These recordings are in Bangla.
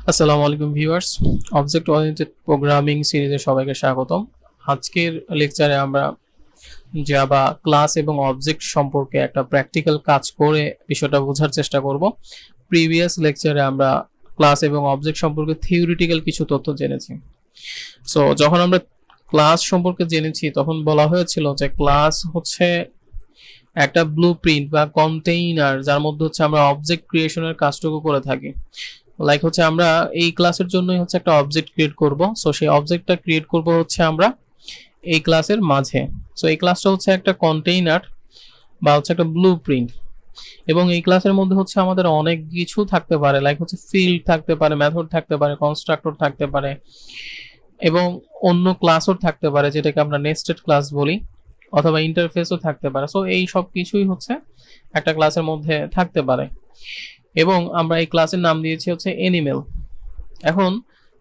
আসসালামু আলাইকুম ভিউয়ার্স, অবজেক্ট ওরিয়েন্টেড প্রোগ্রামিং সিরিজে সবাইকে স্বাগতম। আজকের লেকচারে আমরা জাভা ক্লাস এবং অবজেক্ট সম্পর্কে একটা প্র্যাকটিক্যাল কাজ করে বিষয়টা বোঝার চেষ্টা করব। প্রিভিয়াস লেকচারে আমরা ক্লাস এবং অবজেক্ট সম্পর্কে থিওরিটিক্যাল কিছু তথ্য জেনেছি। সো যখন আমরা ক্লাস সম্পর্কে জেনেছি তখন বলা হয়েছিল যে ক্লাস হচ্ছে একটা ব্লুপ্রিন্ট বা কন্টেইনার, যার মধ্যে হচ্ছে আমরা অবজেক্ট ক্রিয়েশনের কাজটুকু করে থাকি। লাইক হচ্ছে আমরা এই ক্লাসের জন্যই হচ্ছে একটা অবজেক্ট ক্রিয়েট করব। সো সেই অবজেক্টটা ক্রিয়েট করব হচ্ছে আমরা এই ক্লাসের মাঝে। সো এই ক্লাসটা হচ্ছে একটা কন্টেইনার বা হচ্ছে একটা ব্লুপ্রিন্ট, এবং এই ক্লাসের মধ্যে হচ্ছে আমাদের অনেক কিছু থাকতে পারে। লাইক হচ্ছে ফিল্ড থাকতে পারে, মেথড থাকতে পারে, কনস্ট্রাক্টর থাকতে পারে, এবং অন্য ক্লাসও থাকতে পারে যেটাকে আমরা নেস্টেড ক্লাস বলি, অথবা ইন্টারফেসও থাকতে পারে। সো এই সব কিছুই হচ্ছে একটা ক্লাসের মধ্যে থাকতে পারে, এবং আমরা এই ক্লাসের নাম দিয়েছি হচ্ছে এনিমেল। এখন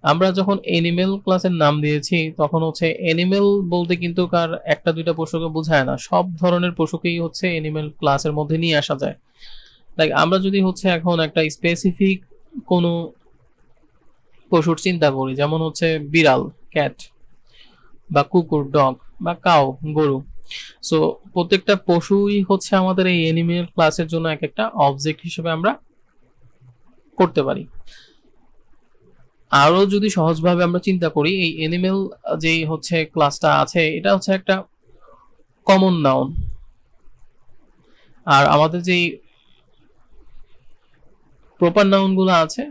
আমরা যখন এনিমেল ক্লাসের নাম দিয়েছি তখন হচ্ছে এনিমেল বলতে কিন্তু কার একটা দুইটা পশুকে বোঝায় না, সব ধরনের পশুকেই হচ্ছে এনিমেল ক্লাসের মধ্যে নিয়ে আসা যায়। লাইক আমরা যদি হচ্ছে এখন একটা স্পেসিফিক কোনো পশুর চিন্তা করি, যেমন হচ্ছে বিড়াল ক্যাট, বা কুকুর ডগ, বা কাউ গরু। সো প্রত্যেকটা পশুই হচ্ছে আমাদের এই এনিমেল ক্লাসের জন্য এক একটা অবজেক্ট হিসেবে আমরা করতে পারি। আরো যদি সহজভাবে আমরা চিন্তা করি, এই এনিমেল যে হচ্ছে ক্লাসটা আছে এটা হচ্ছে একটা কমন নাউন, আর আমাদের যেই প্রপার নাউন গুলো আছে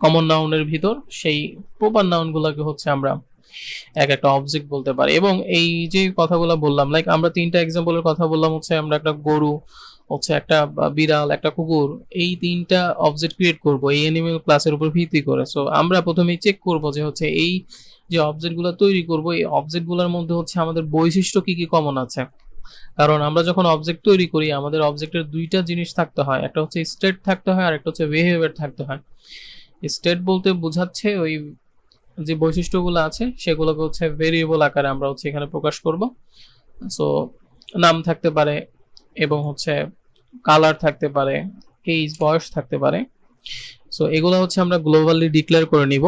কমন নাউনের ভিতর, সেই প্রপার নাউন গুলাকে হচ্ছে আমরা এক একটা অবজেক্ট বলতে পারি। এবং এই যে কথাগুলো বললাম, লাইক আমরা তিনটা এক্সাম্পলের কথা বললাম, হচ্ছে আমরা একটা গরু, হচ্ছে একটা বিড়াল, একটা কুকুর, এই তিনটা অবজেক্ট ক্রিয়েট করব এই অ্যানিমেল ক্লাসের উপর ভিত্তি করে। সো আমরা প্রথমেই চেক করব যে হচ্ছে এই যে অবজেক্টগুলো তৈরি করব এই অবজেক্টগুলোর মধ্যে হচ্ছে আমাদের বৈশিষ্ট্য কি কি কমন আছে। কারণ আমরা যখন অবজেক্ট তৈরি করি আমাদের অবজেক্টের দুইটা জিনিস থাকতে হয়, একটা হচ্ছে স্টেট থাকতে হয় আর একটা হচ্ছে বিহেভিয়ার থাকতে হয়। স্টেট বলতে বোঝাচ্ছে ওই যে বৈশিষ্ট্যগুলো আছে সেগুলোকে হচ্ছে ভেরিয়েবল আকারে আমরা হচ্ছে এখানে প্রকাশ করব। সো নাম থাকতে পারে, এবং হচ্ছে কালার থাকতে পারে, এইজ বয়স থাকতে পারে। সো এগুলো হচ্ছে আমরা গ্লোবালি ডিক্লেয়ার করে নিব।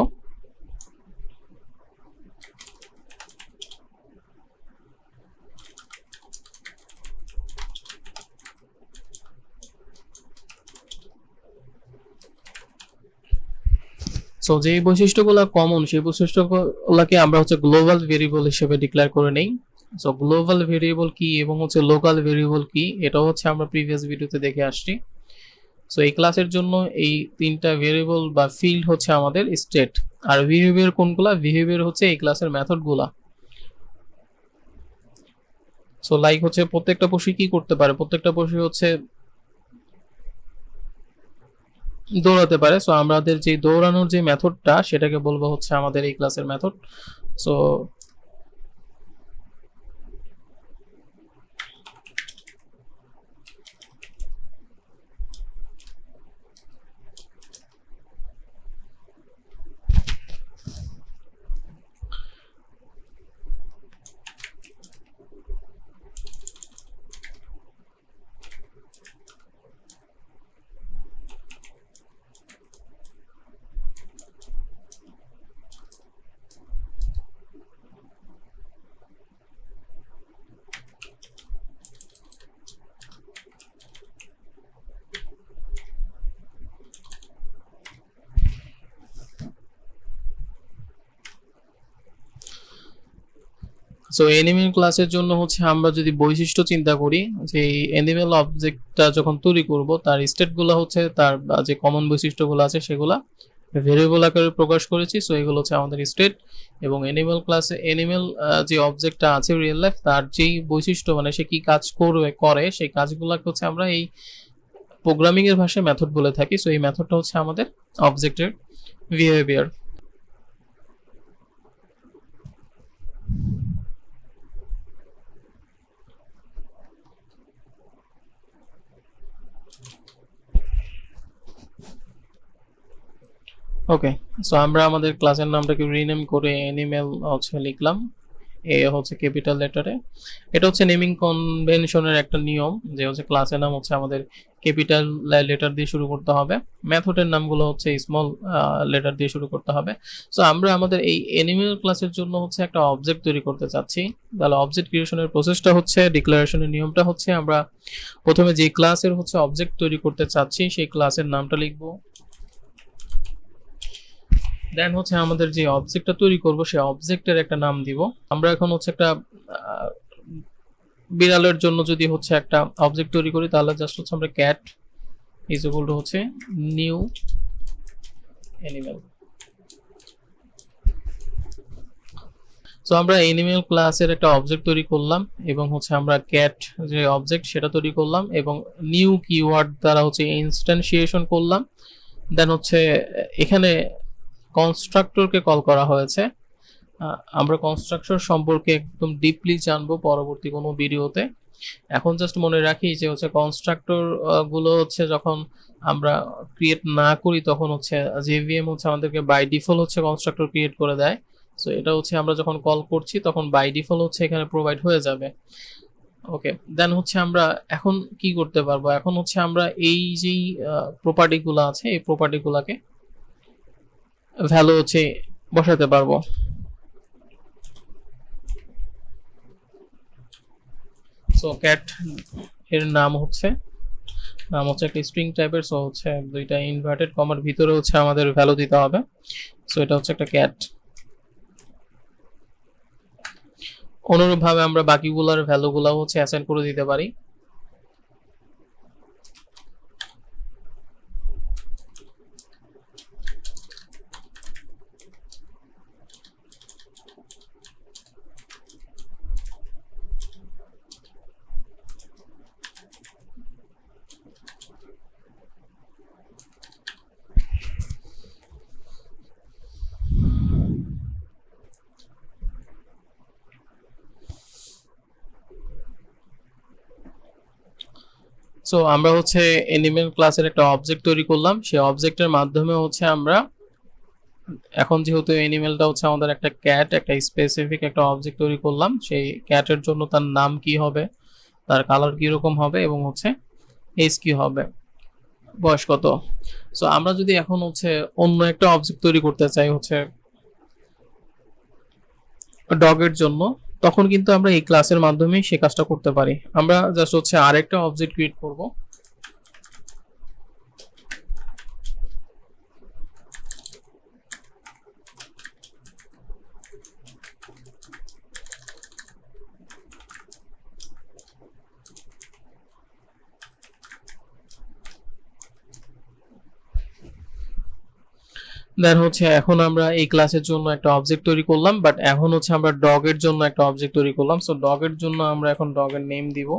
সো যে বৈশিষ্ট্যগুলো কমন সেই বৈশিষ্ট্যগুলোকে আমরা হচ্ছে গ্লোবাল ভেরিয়েবল হিসেবে ডিক্লেয়ার করে নেই। সো গ্লোবাল ভেরিয়েবল কি এবং হচ্ছে লোকাল ভেরিয়েবল কি, এটাও হচ্ছে আমরা প্রিভিয়াস ভিডিওতে দেখে আসছি। সো এই ক্লাসের জন্য এই তিনটা ভেরিয়েবল বা ফিল্ড হচ্ছে আমাদের স্টেট, আর বিহেভিয়ার কোনগুলা, বিহেভিয়ার হচ্ছে এই ক্লাসের মেথডগুলা। সো লাইক হচ্ছে প্রত্যেকটা পশু কি করতে পারে, প্রত্যেকটা পশু হচ্ছে দৌড়াতে পারে। সো আমাদের যে দৌড়ানোর যে মেথডটা সেটাকে বলবো হচ্ছে আমাদের এই ক্লাসের মেথড। সো সো অ্যানিমেল ক্লাসের জন্য হচ্ছে আমরা যদি বৈশিষ্ট্য চিন্তা করি, যে অ্যানিমেল অবজেক্টটা যখন তৈরি করব তার স্টেটগুলো হচ্ছে তার যে কমন বৈশিষ্ট্যগুলো আছে সেগুলা ভেরিয়েবল আকারে প্রকাশ করেছি। সো এগুলো হচ্ছে আমাদের স্টেট, এবং অ্যানিমেল ক্লাসে অ্যানিমেল যে অবজেক্টটা আছে রিয়েল লাইফ তার যেই বৈশিষ্ট্য মানে সে কি কাজ করে সেই কাজগুলোকে হচ্ছে আমরা এই প্রোগ্রামিং এর ভাষায় মেথড বলে থাকি। সো এই মেথডটা হচ্ছে আমাদের অবজেক্টের বিহেভিয়ার। ওকে, সো আমরা আমাদের ক্লাসের নামটাকে রিনেম করে অ্যানিমেল হচ্ছে লিখলাম, এ হচ্ছে ক্যাপিটাল লেটারে। এটা হচ্ছে নেমিং কনভেনশনের একটা নিয়ম যে হচ্ছে ক্লাসের নাম হচ্ছে আমাদের ক্যাপিটাল লেটার দিয়ে শুরু করতে হবে, মেথডের নামগুলো হচ্ছে স্মল লেটার দিয়ে শুরু করতে হবে। সো আমরা আমাদের এই অ্যানিমেল ক্লাসের জন্য হচ্ছে একটা অবজেক্ট তৈরি করতে চাচ্ছি। তাহলে অবজেক্ট ক্রিয়েশনের প্রসেসটা হচ্ছে, ডিক্লারেশনের নিয়মটা হচ্ছে আমরা প্রথমে যে ক্লাসের হচ্ছে অবজেক্ট তৈরি করতে চাচ্ছি সেই ক্লাসের নামটা লিখবো। দেন হচ্ছে আমাদের যে অবজেক্টটা তৈরি করব সেই অবজেক্টের একটা নাম দিব। আমরা এখন হচ্ছে একটা বিড়ালের জন্য যদি হচ্ছে একটা অবজেক্ট তৈরি করি তাহলে জাস্ট হচ্ছে আমরা ক্যাট ইজ ইকুয়াল টু হচ্ছে নিউ অ্যানিমেল। সো আমরা অ্যানিমেল ক্লাসের একটা অবজেক্ট তৈরি করলাম এবং হচ্ছে আমরা ক্যাট যে অবজেক্ট সেটা তৈরি করলাম এবং নিউ কিওয়ার্ড দ্বারা হচ্ছে ইনস্ট্যান্সিয়েশন করলাম। দেন হচ্ছে এখানে কনস্ট্রাক্টরকে কল করা হয়েছে। আমরা কনস্ট্রাকশন সম্পর্কে একদম ডিপলি জানবো পরবর্তী কোনো ভিডিওতে। এখন জাস্ট মনে রাখি যে হচ্ছে কনস্ট্রাক্টর গুলো হচ্ছে যখন আমরা ক্রিয়েট না করি তখন হচ্ছে জেভিএম হচ্ছে আমাদেরকে বাই ডিফল্ট হচ্ছে কনস্ট্রাক্টর ক্রিয়েট করে দেয়। সো এটা হচ্ছে আমরা যখন কল করছি তখন বাই ডিফল্ট হচ্ছে এখানে প্রোভাইড হয়ে যাবে। ওকে, দেন হচ্ছে আমরা এখন কি করতে পারবো, এখন হচ্ছে আমরা এই যেই প্রপার্টিগুলো আছে এই প্রপার্টিগুলোকে ভ্যালু হচ্ছে বসাতে পারবো। সো ক্যাট এর নাম হচ্ছে একটা স্ট্রিং টাইপের। সো হচ্ছে দুইটা ইনভার্টেড কমার ভিতরে হচ্ছে আমাদের ভ্যালু দিতে হবে। সো এটা হচ্ছে একটা ক্যাট। অনুরূপভাবে আমরা বাকিগুলোর ভ্যালুগুলো হচ্ছে অ্যাসাইন করে দিতে পারি। সো আমরা হচ্ছে অ্যানিমেল ক্লাসের একটা অবজেক্ট তৈরি করলাম, সেই অবজেক্টের মাধ্যমে হচ্ছে আমরা এখন যেহেতু অ্যানিমেলটা হচ্ছে আমাদের একটা ক্যাট, একটা স্পেসিফিক একটা অবজেক্ট তৈরি করলাম। সেই ক্যাটের জন্য তার নাম কি হবে, তার কালার কি রকম হবে এবং হচ্ছে এজ কি হবে, বয়স কত। সো আমরা যদি এখন হচ্ছে অন্য একটা অবজেক্ট তৈরি করতে চাই হচ্ছে ডগের জন্য, তখন কিন্তু আমরা এই ক্লাসের মাধ্যমেই সে কাজটা করতে পারি। আমরা জাস্ট হচ্ছে আরেকটা অবজেক্ট ক্রিয়েট করব। দেন হচ্ছে এখন আমরা এই ক্লাসের জন্য একটা অবজেক্ট তৈরি করলাম, বাট এখন হচ্ছে আমরা ডগের জন্য একটা অবজেক্ট তৈরি করলাম। সো ডগের জন্য আমরা এখন ডগের নেম দিব।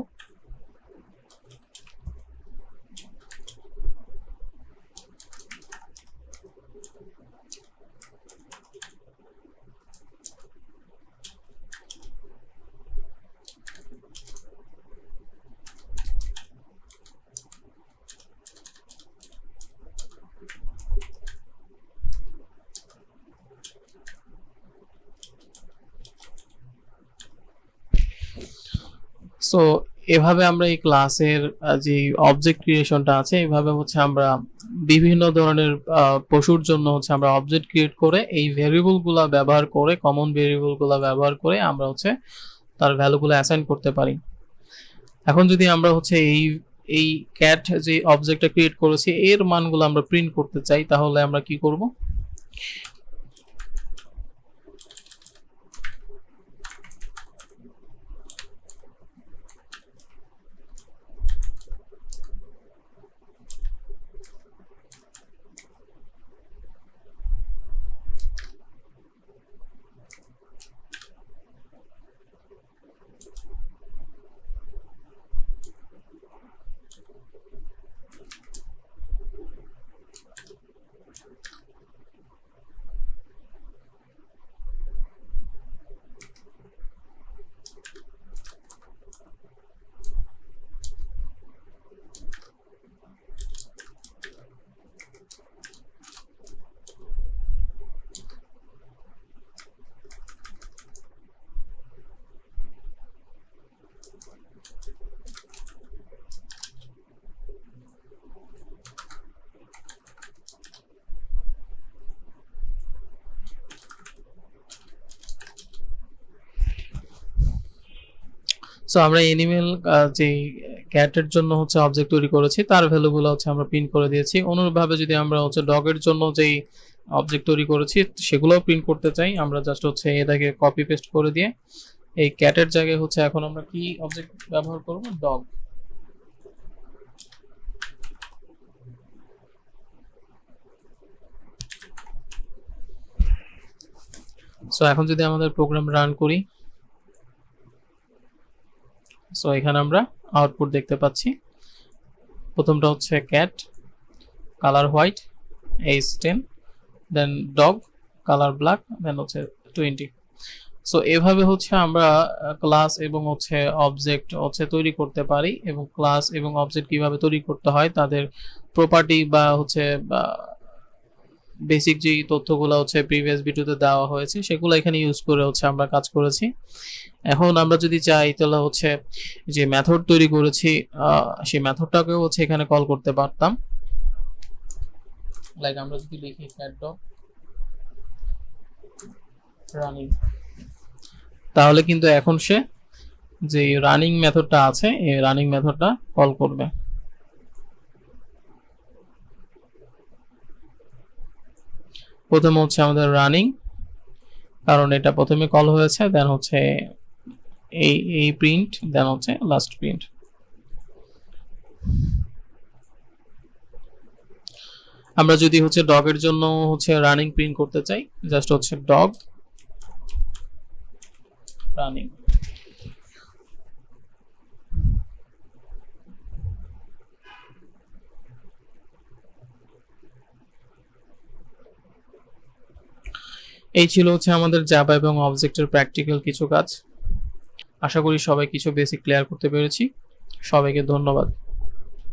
সো এভাবে আমরা এই ক্লাসের যে অবজেক্ট ক্রিয়েশনটা আছে এভাবে হচ্ছে আমরা বিভিন্ন ধরনের পশুর জন্য হচ্ছে আমরা অবজেক্ট ক্রিয়েট করে এই ভেরিয়েবলগুলো ব্যবহার করে, কমন ভেরিয়েবলগুলো ব্যবহার করে আমরা হচ্ছে তার ভ্যালুগুলো অ্যাসাইন করতে পারি। এখন যদি আমরা হচ্ছে এই ক্যাট যে অবজেক্টটা ক্রিয়েট করেছি এর মানগুলো আমরা প্রিন্ট করতে চাই তাহলে আমরা কি করব, সো আমরা অ্যানিমেল যে ক্যাটের জন্য হচ্ছে অবজেক্ট তৈরি করেছি তার ভ্যালুগুলো হচ্ছে আমরা প্রিন্ট করে দিয়েছি। অনুরূপভাবে যদি আমরা হচ্ছে ডগের জন্য যেই অবজেক্ট তৈরি করেছি সেগুলোও প্রিন্ট করতে চাই, আমরা জাস্ট হচ্ছে এটাকে কপি পেস্ট করে দিয়ে এই ক্যাটের জায়গায় হচ্ছে এখন আমরা কি অবজেক্ট ব্যবহার করব, ডগ। সো এখন যদি আমাদের প্রোগ্রাম রান করি, সো এখানে আমরা আউটপুট দেখতে পাচ্ছি। প্রথমটা হচ্ছে ক্যাট, কালার হোয়াইট, এজ 10, দেন ডগ, কালার ব্ল্যাক, দেন হচ্ছে 20। সো এভাবে হচ্ছে আমরা ক্লাস এবং হচ্ছে অবজেক্ট হচ্ছে তৈরি করতে পারি, এবং ক্লাস এবং অবজেক্ট কিভাবে তৈরি করতে হয় তাদের প্রপার্টি বা হচ্ছে বেসিক যেই তথ্যগুলো হচ্ছে প্রিভিয়াস ভিডিওতে দেওয়া হয়েছে সেগুলো এখানে ইউজ করে হচ্ছে আমরা কাজ করেছি। এখন আমরা যদি চাই তাহলে হচ্ছে যে মেথড তৈরি করেছি সেই মেথডটাকেও হচ্ছে এখানে কল করতে পারতাম। লাইক আমরা যদি লিখি ক্যাট ডগ রানিং, তাহলে কিন্তু এখন সে যে রানিং মেথডটা আছে এই রানিং মেথডটা কল করবে। প্রথমে হচ্ছে আমাদের রানিং, কারণ এটা প্রথমে কল হয়েছে, দেন হচ্ছে এই প্রিন্ট, দেন হচ্ছে লাস্ট প্রিন্ট। আমরা যদি হচ্ছে ডগের জন্য হচ্ছে রানিং প্রিন্ট করতে চাই, জাস্ট হচ্ছে ডগ রানিং। এই ছিল হচ্ছে আমাদের জাভা এবং অবজেক্টের প্র্যাকটিক্যাল কিছু কাজ। আশা করি সবাই কিছু বেসিক ক্লিয়ার করতে পেরেছি। সবাইকে ধন্যবাদ।